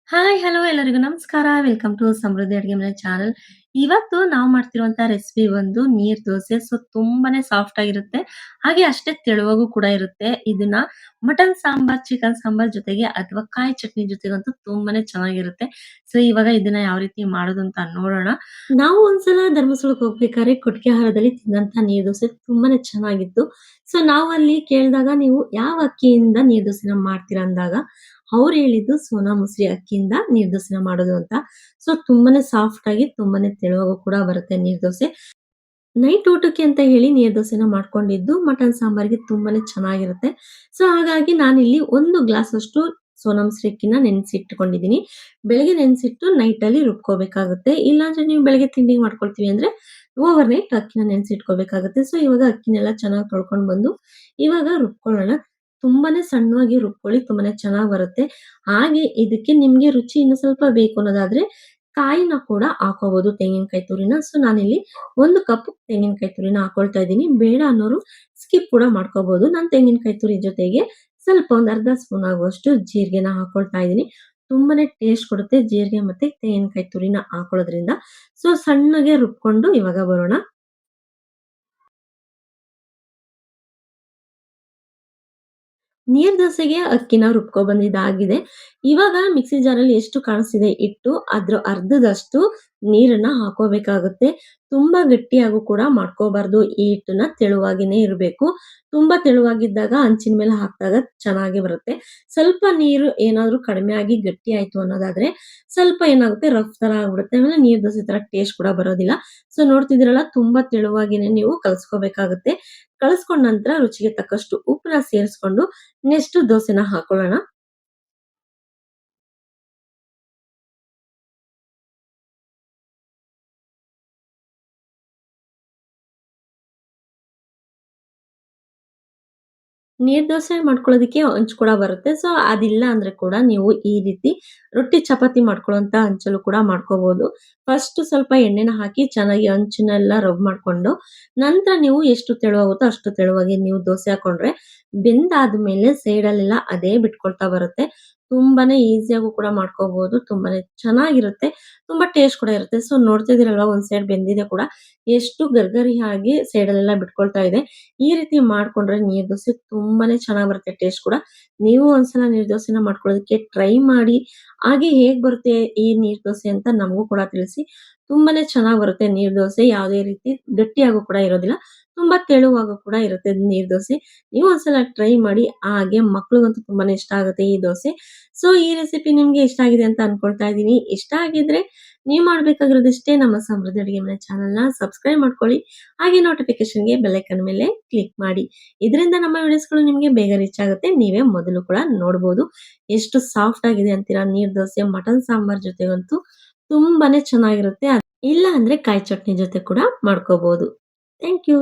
Hi, hello ಎಲ್ಲರಿಗೂ ನಮಸ್ಕಾರ. Welcome to ಸಮೃದ್ಧಿ ಅಡುಗೆ ಮನೆ ಚಾನಲ್. ಇವತ್ತು ನಾವು ಮಾಡ್ತಿರುವಂತ ರೆಸಿಪಿ ಒಂದು ನೀರ್ ದೋಸೆ. ಸೊ ತುಂಬಾನೇ ಸಾಫ್ಟ್ ಆಗಿರುತ್ತೆ. ಹಾಗೆ ಅಷ್ಟೇ ತೆಳುವಾಗೂ ಕೂಡ ಇರುತ್ತೆ. ಇದನ್ನ ಮಟನ್ ಸಾಂಬಾರ್, ಚಿಕನ್ ಸಾಂಬಾರ್ ಜೊತೆಗೆ ಅಥವಾ ಕಾಯಿ ಚಟ್ನಿ ಜೊತೆಗಂತೂ ತುಂಬಾನೇ ಚೆನ್ನಾಗಿರುತ್ತೆ. ಸೊ ಇವಾಗ ಇದನ್ನ ಯಾವ ರೀತಿ ಮಾಡೋದು ಅಂತ ನೋಡೋಣ. ನಾವು ಒಂದ್ಸಲ ಧರ್ಮಸ್ಥಳಕ್ಕೆ ಹೋಗ್ಬೇಕಾದ್ರೆ ಕೊಟ್ಟಿಗೆ ಆಹಾರದಲ್ಲಿ ತಿಂದಂತ ನೀರ್ ದೋಸೆ ತುಂಬಾನೇ ಚೆನ್ನಾಗಿತ್ತು. ಸೊ ನಾವು ಅಲ್ಲಿ ಕೇಳಿದಾಗ ನೀವು ಯಾವ ಅಕ್ಕಿಯಿಂದ ನೀರ್ ದೋಸೆನ ಮಾಡ್ತೀರಾ ಅಂದಾಗ ಅವ್ರು ಹೇಳಿದ್ದು ಸೋನಾ ಮಸೂರಿ ಅಕ್ಕಿಯಿಂದ ನೀರ್ ದೋಸೆನ ಮಾಡೋದು ಅಂತ. ಸೊ ತುಂಬಾನೇ ಸಾಫ್ಟ್ ಆಗಿ ತುಂಬಾನೇ ತೆಳುವಾಗೂ ಕೂಡ ಬರುತ್ತೆ ನೀರ್ ದೋಸೆ. ನೈಟ್ ಊಟಕ್ಕೆ ಅಂತ ಹೇಳಿ ನೀರ್ ದೋಸೆನ ಮಾಡ್ಕೊಂಡಿದ್ದು ಮಟನ್ ಸಾಂಬಾರ್‌ಗೆ ತುಂಬಾನೇ ಚೆನ್ನಾಗಿರುತ್ತೆ. ಸೊ ಹಾಗಾಗಿ ನಾನಿಲ್ಲಿ 1 ಗ್ಲಾಸ್ ಅಷ್ಟು ಸೋನಾ ಮಸೂರಿ ಅಕ್ಕಿನ ನೆನೆಸಿಟ್ಕೊಂಡಿದ್ದೀನಿ. ಬೆಳಗ್ಗೆ ನೆನೆಸಿಟ್ಟು ನೈಟಲ್ಲಿ ರುಬ್ಕೋಬೇಕಾಗುತ್ತೆ. ಇಲ್ಲಾಂದ್ರೆ ನೀವು ಬೆಳಗ್ಗೆ ತಿಂಡಿಗೆ ಮಾಡ್ಕೊಳ್ತೀವಿ ಅಂದ್ರೆ ಓವರ್ ನೈಟ್ ಅಕ್ಕಿನ ನೆನೆಸಿಟ್ಕೋಬೇಕಾಗುತ್ತೆ. ಸೊ ಇವಾಗ ಅಕ್ಕಿನೆಲ್ಲ ಚೆನ್ನಾಗಿ ತೊಳ್ಕೊಂಡು ಬಂದು ಇವಾಗ ರುಬ್ಕೊಳ್ಳೋಣ. ತುಂಬಾನೇ ಸಣ್ಣವಾಗಿ ರುಬ್ಕೊಳ್ಳಿ. ತುಂಬಾನೇ ಚೆನ್ನಾಗ್ ಬರುತ್ತೆ. ಹಾಗೆ ಇದಕ್ಕೆ ನಿಮ್ಗೆ ರುಚಿ ಇನ್ನು ಸ್ವಲ್ಪ ಬೇಕು ಅನ್ನೋದಾದ್ರೆ ಕಾಯಿನ ಕೂಡ ಹಾಕೋಬಹುದು, ತೆಂಗಿನಕಾಯಿ ತುರಿನ. ಸೊ ನಾನಿಲ್ಲಿ 1 ಕಪ್ ತೆಂಗಿನಕಾಯಿ ತುರಿನ ಹಾಕೊಳ್ತಾ ಇದ್ದೀನಿ. ಬೇಡ ಅನ್ನೋರು ಸ್ಕಿಪ್ ಕೂಡ ಮಾಡ್ಕೋಬಹುದು. ನಾನು ತೆಂಗಿನಕಾಯಿ ತುರಿ ಜೊತೆಗೆ ಸ್ವಲ್ಪ ಒಂದು ಅರ್ಧ ಸ್ಪೂನ್ ಆಗುವಷ್ಟು ಜೀರಿಗೆನ ಹಾಕೊಳ್ತಾ ಇದ್ದೀನಿ. ತುಂಬಾನೇ ಟೇಸ್ಟ್ ಕೊಡುತ್ತೆ ಜೀರಿಗೆ ಮತ್ತೆ ತೆಂಗಿನಕಾಯಿ ತುರಿನ ಹಾಕೊಳ್ಳೋದ್ರಿಂದ. ಸೊ ಸಣ್ಣಗೆ ರುಬ್ಕೊಂಡು ಇವಾಗ ಬರೋಣ. ನೀರ್ ದೋಸೆಗೆ ಅಕ್ಕಿನ ರುಬ್ಕೊ ಬಂದಿದ್ದಾಗಿದೆ. ಇವಾಗ ಮಿಕ್ಸಿ ಜಾರಲ್ಲಿ ಎಷ್ಟು ಕಾಣಿಸ್ತಿದೆ ಹಿಟ್ಟು, ಅದ್ರ ಅರ್ಧದಷ್ಟು ನೀರನ್ನ ಹಾಕೋಬೇಕಾಗುತ್ತೆ. ತುಂಬಾ ಗಟ್ಟಿಯಾಗೂ ಕೂಡ ಮಾಡ್ಕೋಬಾರ್ದು. ಈ ಹಿಟ್ಟನ್ನ ತೆಳುವಾಗಿನೇ ಇರ್ಬೇಕು. ತುಂಬಾ ತೆಳುವಾಗಿದ್ದಾಗ ಹಂಚಿನ ಮೇಲೆ ಹಾಕ್ದಾಗ ಚೆನ್ನಾಗಿ ಬರುತ್ತೆ. ಸ್ವಲ್ಪ ನೀರು ಏನಾದ್ರೂ ಕಡಿಮೆ ಆಗಿ ಗಟ್ಟಿ ಆಯ್ತು ಅನ್ನೋದಾದ್ರೆ ಸ್ವಲ್ಪ ಏನಾಗುತ್ತೆ ರಫ್ ತರ ಆಗ್ಬಿಡುತ್ತೆ. ಆಮೇಲೆ ನೀರ್ ದೋಸೆ ತರ ಟೇಸ್ಟ್ ಕೂಡ ಬರೋದಿಲ್ಲ. ಸೊ ನೋಡ್ತಿದ್ದೀರಲ್ಲ ತುಂಬಾ ತೆಳುವಾಗಿನೇ ನೀವು ಕಲಸ್ಕೋಬೇಕಾಗುತ್ತೆ. ಕಲಸ್ಕೊಂಡ ನಂತರ ರುಚಿಗೆ ತಕ್ಕಷ್ಟು ಉಪ್ಪನ್ನ ಸೇರಿಸ್ಕೊಂಡು ನೆಕ್ಸ್ಟ್ ದೋಸೆನ ಹಾಕೊಳ್ಳೋಣ. ನೀರ್ ದೋಸೆ ಮಾಡ್ಕೊಳ್ಳೋದಕ್ಕೆ ಹಂಚ್ ಕೂಡ ಬರುತ್ತೆ. ಸೊ ಅದಿಲ್ಲ ಅಂದ್ರೆ ಕೂಡ ನೀವು ಈ ರೀತಿ ರೊಟ್ಟಿ ಚಪಾತಿ ಮಾಡ್ಕೊಳ್ಳೋಂತ ಹಂಚಲ್ಲೂ ಕೂಡ ಮಾಡ್ಕೋಬಹುದು. ಫಸ್ಟ್ ಸ್ವಲ್ಪ ಎಣ್ಣೆನ ಹಾಕಿ ಚೆನ್ನಾಗಿ ಹಂಚನ್ನೆಲ್ಲ ರಬ್ ಮಾಡ್ಕೊಂಡು, ನಂತರ ನೀವು ಎಷ್ಟು ತೆಳುವಾಗುತ್ತೋ ಅಷ್ಟು ತೆಳುವಾಗಿ ನೀವು ದೋಸೆ ಹಾಕೊಂಡ್ರೆ ಬೆಂದಾದ್ಮೇಲೆ ಸೈಡಲ್ಲೆಲ್ಲ ಅದೇ ಬಿಟ್ಕೊಳ್ತಾ ಬರುತ್ತೆ. ತುಂಬಾನೇ ಈಸಿಯಾಗೂ ಕೂಡ ಮಾಡ್ಕೋಬಹುದು. ತುಂಬಾನೇ ಚೆನ್ನಾಗಿರುತ್ತೆ. ತುಂಬಾ ಟೇಸ್ಟ್ ಕೂಡ ಇರುತ್ತೆ. ಸೊ ನೋಡ್ತಾ ಇದೀರಲ್ವಾ ಒಂದ್ ಸೈಡ್ ಬೆಂದಿದೆ ಕೂಡ. ಎಷ್ಟು ಗರ್ಗರಿಯಾಗಿ ಸೈಡಲ್ಲೆಲ್ಲ ಬಿಟ್ಕೊಳ್ತಾ ಇದೆ. ಈ ರೀತಿ ಮಾಡ್ಕೊಂಡ್ರೆ ನೀರ್ ದೋಸೆ ತುಂಬಾನೇ ಚೆನ್ನಾಗ್ ಬರುತ್ತೆ ಟೇಸ್ಟ್ ಕೂಡ. ನೀವು ಒಂದ್ಸಲ ನೀರ್ ದೋಸೆನ ಮಾಡ್ಕೊಳ್ಳೋದಕ್ಕೆ ಟ್ರೈ ಮಾಡಿ. ಹಾಗೆ ಹೇಗ್ ಬರುತ್ತೆ ಈ ನೀರ್ ದೋಸೆ ಅಂತ ನಮಗೂ ಕೂಡ ತಿಳಿಸಿ. ತುಂಬಾನೇ ಚೆನ್ನಾಗ್ ಬರುತ್ತೆ ನೀರ್ ದೋಸೆ. ಯಾವುದೇ ರೀತಿ ಗಟ್ಟಿಯಾಗೂ ಕೂಡ ಇರೋದಿಲ್ಲ. ತುಂಬಾ ತೆಳುವಾಗೂ ಕೂಡ ಇರುತ್ತೆ ನೀರ್ ದೋಸೆ. ನೀವು ಒಂದ್ಸಲ ಟ್ರೈ ಮಾಡಿ. ಹಾಗೆ ಮಕ್ಳಿಗಂತೂ ತುಂಬಾನೇ ಇಷ್ಟ ಆಗುತ್ತೆ ಈ ದೋಸೆ. ಸೊ ಈ ರೆಸಿಪಿ ನಿಮ್ಗೆ ಇಷ್ಟ ಆಗಿದೆ ಅಂತ ಅನ್ಕೊಳ್ತಾ ಇದ್ದೀನಿ. ಇಷ್ಟ ಆಗಿದ್ರೆ ನೀವು ಮಾಡ್ಬೇಕಾಗಿರೋದಿಷ್ಟೇ, ನಮ್ಮ ಸಮೃದ್ಧಿ ಅಡುಗೆ ಮನೆ ಚಾನಲ್‌ನ ಸಬ್ಸ್ಕ್ರೈಬ್ ಮಾಡ್ಕೊಳ್ಳಿ. ಹಾಗೆ ನೋಟಿಫಿಕೇಷನ್‌ಗೆ ಬೆಲ್ ಐಕಾನ್ ಮೇಲೆ ಕ್ಲಿಕ್ ಮಾಡಿ. ಇದರಿಂದ ನಮ್ಮ ವಿಡಿಯೋಸ್‌ಗಳು ನಿಮಗೆ ಬೇಗ ರೀಚ್ ಆಗುತ್ತೆ. ನೀವೇ ಮೊದಲು ಕೂಡ ನೋಡ್ಬೋದು. ಎಷ್ಟು ಸಾಫ್ಟ್ ಆಗಿದೆ ಅಂತೀರಾ ನೀರ್ ದೋಸೆ ಮಟನ್ ಸಾಂಬಾರ್ ಜೊತೆಗಂತೂ ತುಂಬಾನೇ ಚೆನ್ನಾಗಿರುತ್ತೆ. ಇಲ್ಲ ಅಂದ್ರೆ ಕಾಯಿ ಚಟ್ನಿ ಜೊತೆ ಕೂಡ ಮಾಡ್ಕೋಬಹುದು. Thank you.